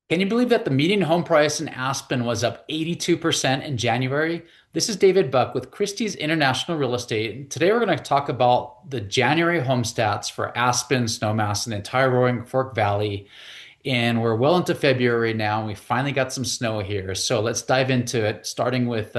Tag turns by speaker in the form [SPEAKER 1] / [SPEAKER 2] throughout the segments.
[SPEAKER 1] Can you believe that the median home price in Aspen was up 82% in January? This is David Buck with Christie's International Real Estate. Today we're going to talk about the January home stats for Aspen, Snowmass, and the entire Roaring Fork Valley. And we're well into February now, and we finally got some snow here. So let's dive into it, starting with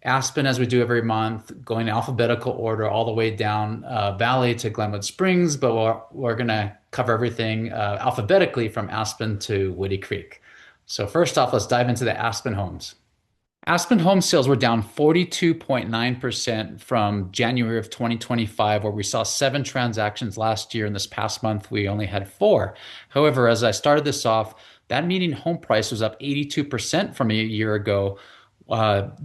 [SPEAKER 1] Aspen, as we do every month, going in alphabetical order all the way down valley to Glenwood Springs, but we're going to cover everything alphabetically from Aspen to Woody Creek. So first off, let's dive into the Aspen homes. Aspen home sales were down 42.9% from January of 2025, where we saw 7 transactions last year. And this past month, we only had 4. However, as I started this off, that median home price was up 82% from a year ago.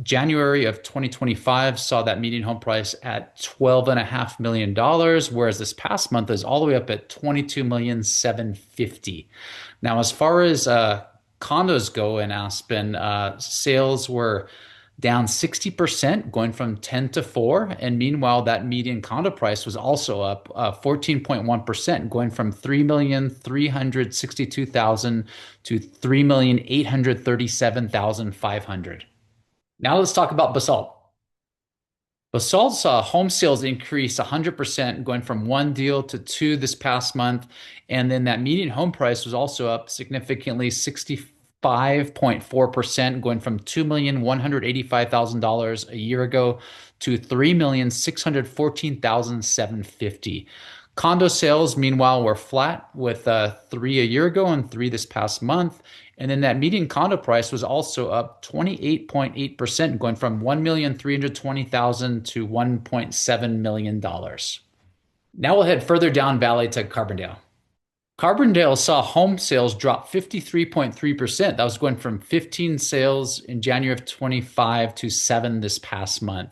[SPEAKER 1] January of 2025 saw that median home price at $12.5 million, whereas this past month is all the way up at $22,750,000. Now, as far as condos go in Aspen, sales were down 60%, going from 10 to 4. And meanwhile, that median condo price was also up 14.1%, going from $3,362,000 to $3,837,500. Now let's talk about Basalt. Basalt saw home sales increase 100%, going from 1 deal to 2 this past month. And then that median home price was also up significantly, 65.4%, going from $2,185,000 a year ago to $3,614,750. Condo sales, meanwhile, were flat with 3 a year ago and 3 this past month. And then that median condo price was also up 28.8%, going from $1,320,000 to $1.7 million. Now we'll head further down valley to Carbondale. Carbondale saw home sales drop 53.3%. That was going from 15 sales in January of 25 to 7 this past month.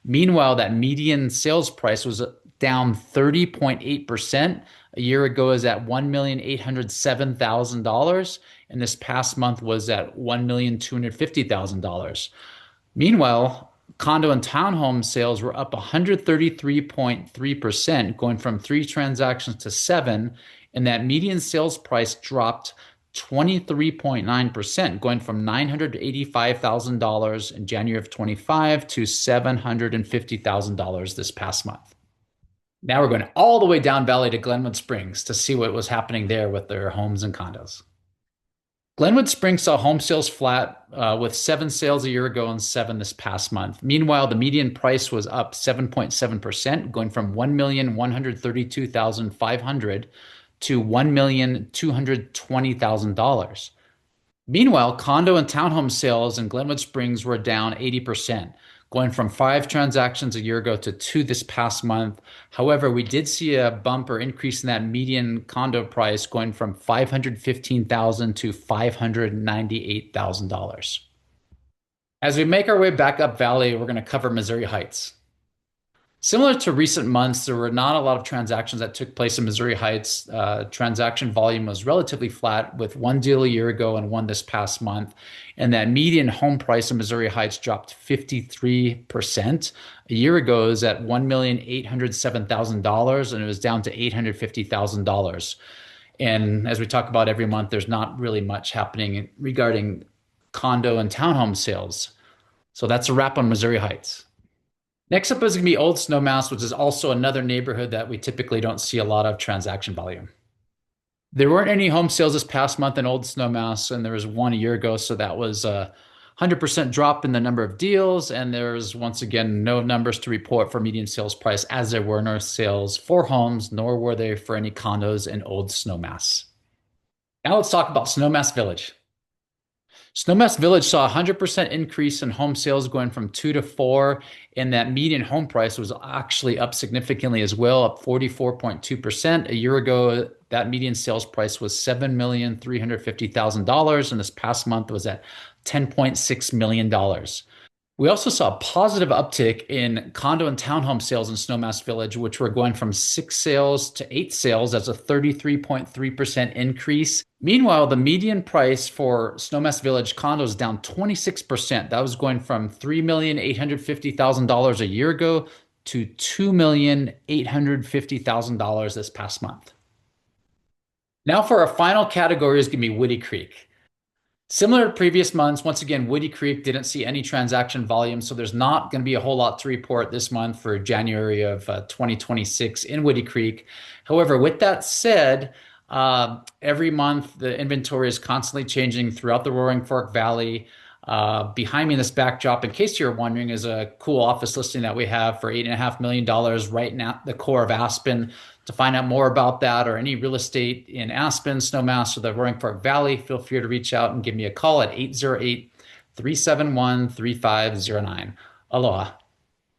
[SPEAKER 1] Meanwhile, that median sales price was down 30.8%. A year ago is at $1,807,000, and this past month was at $1,250,000. Meanwhile, condo and townhome sales were up 133.3%, going from 3 transactions to 7, and that median sales price dropped 23.9%, going from $985,000 in January of 25 to $750,000 this past month. Now we're going all the way down valley to Glenwood Springs to see what was happening there with their homes and condos. Glenwood Springs saw home sales flat with 7 sales a year ago and 7 this past month. Meanwhile, the median price was up 7.7%, going from $1,132,500 to $1,220,000. Meanwhile, condo and townhome sales in Glenwood Springs were down 80%, going from 5 transactions a year ago to 2 this past month. However, we did see a bump or increase in that median condo price, going from $515,000 to $598,000. As we make our way back up valley, we're going to cover Missouri Heights. Similar to recent months, there were not a lot of transactions that took place in Missouri Heights. Transaction volume was relatively flat, with 1 deal a year ago and 1 this past month. And that median home price in Missouri Heights dropped 53%. A year ago, it was at $1,807,000, and it was down to $850,000. And as we talk about every month, there's not really much happening regarding condo and townhome sales. So that's a wrap on Missouri Heights. Next up is going to be Old Snowmass, which is also another neighborhood that we typically don't see a lot of transaction volume. There weren't any home sales this past month in Old Snowmass, and there was 1 a year ago, so that was a 100% drop in the number of deals, and there's once again no numbers to report for median sales price, as there were no sales for homes, nor were there for any condos in Old Snowmass. Now let's talk about Snowmass Village. Snowmass Village saw a 100% increase in home sales, going from 2 to 4, and that median home price was actually up significantly as well, up 44.2%. A year ago, that median sales price was $7,350,000, and this past month was at $10.6 million. We also saw a positive uptick in condo and townhome sales in Snowmass Village, which were going from 6 sales to 8 sales. That's a 33.3% increase. Meanwhile, the median price for Snowmass Village condos down 26%. That was going from $3,850,000 a year ago to $2,850,000 this past month. Now for our final category is going to be Woody Creek. Similar to previous months, once again, Woody Creek didn't see any transaction volume, so there's not going to be a whole lot to report this month for January of 2026 in Woody Creek. However, with that said, every month the inventory is constantly changing throughout the Roaring Fork Valley. Behind me in this backdrop, in case you're wondering, is a cool office listing that we have for $8.5 million right now, the core of Aspen. To find out more about that or any real estate in Aspen, Snowmass, or the Roaring Fork Valley, feel free to reach out and give me a call at 808 371 3509. Aloha.